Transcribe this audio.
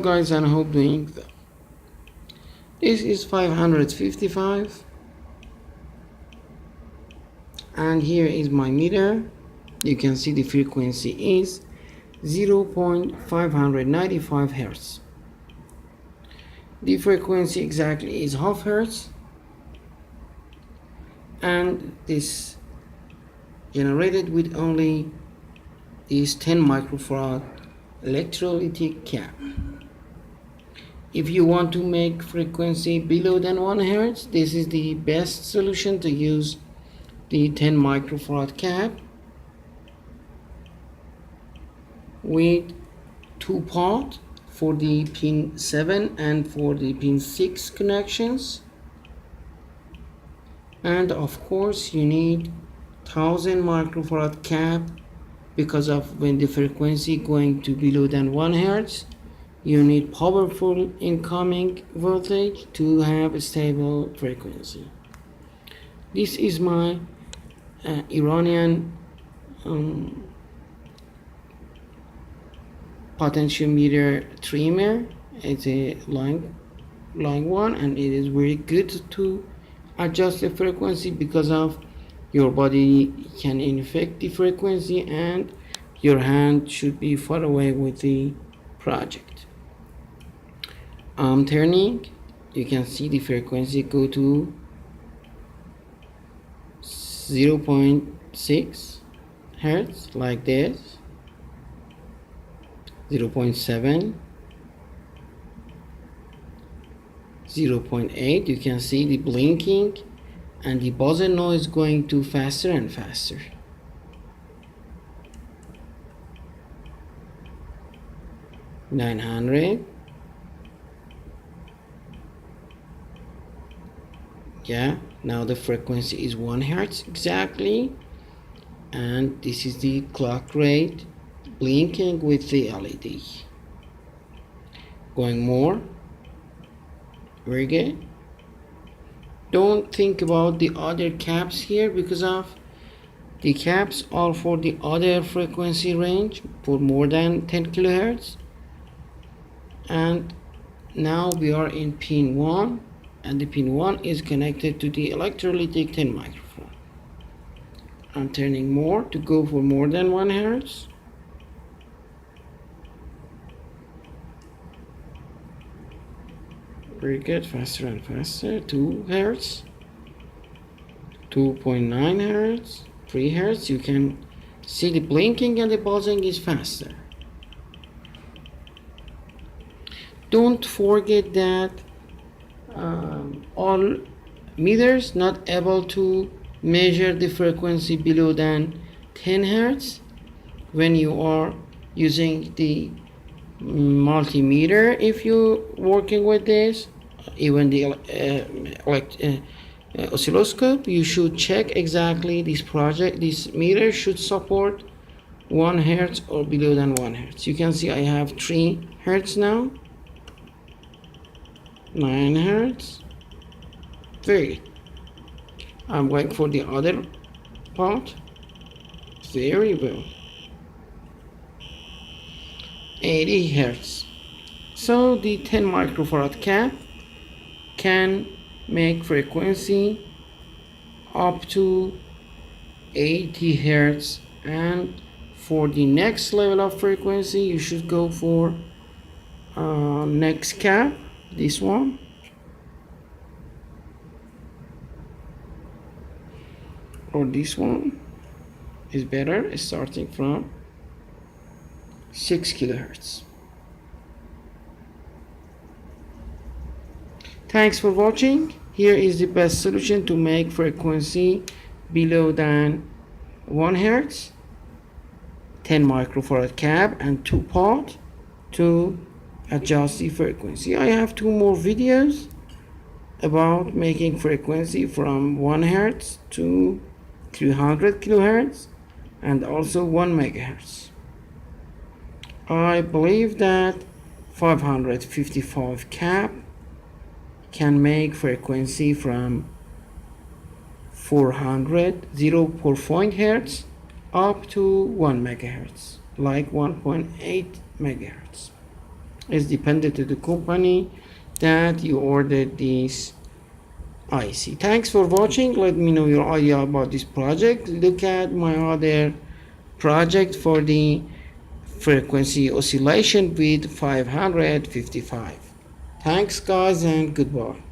Guys, and hope doing well. This is 555 and here is my meter. You can see the frequency is 0.595 hertz. The frequency exactly is half hertz, and this generated with only this 10 microfarad electrolytic cap. If you want to make frequency below than 1 hertz, this is the best solution to use the 10 microfarad cap with 2 pot for the pin 7 and for the pin 6 connections, and of course you need 1000 microfarad cap because of when the frequency going to below than 1 hertz, you need powerful incoming voltage to have a stable frequency. This is my Iranian potentiometer trimmer. It's a line one, and it is very good to adjust the frequency because of your body can affect the frequency and your hand should be far away with the project. I'm turning, you can see the frequency go to 0.6 hertz like this, 0.7, 0.8. You can see the blinking and the buzzer noise going to faster and faster. $900. Yeah, now the frequency is 1 hertz exactly, and this is the clock rate blinking with the LED. Going more. Very good. Don't think about the other caps here because of the caps are for the other frequency range for more than 10 kilohertz. And now we are in pin 1, and the pin 1 is connected to the electrolytic 10 microphone. I'm turning more to go for more than 1 hertz. Very good, faster and faster. 2 hertz, 2.9 hertz, 3 hertz. You can see the blinking and the buzzing is faster. Don't forget that all meters not able to measure the frequency below than 10 hertz when you are using the multimeter. If you're working with this, even the oscilloscope, you should check exactly this meter should support 1 hertz or below than 1 hertz. You can see I have 3 hertz now, 9 hertz. Very good. I'm going for the other part. Very well. 80 hertz. So the 10 microfarad cap can make frequency up to 80 hertz, and for the next level of frequency you should go for next cap, this one, or this one is better, starting from 6 kilohertz. Thanks for watching. Here is the best solution to make frequency below than 1 hertz, 10 microfarad cap and 2 pot to adjust the frequency. I have 2 more videos about making frequency from 1 hertz to 300 kilohertz and also 1 megahertz. I believe that 555 cap can make frequency from 0.4 hertz up to 1 megahertz, like 1.8 megahertz. It's dependent to the company that you ordered this IC. Thanks for watching. Let me know your idea about this project. Look at my other project for the frequency oscillation with 555. Thanks guys and goodbye.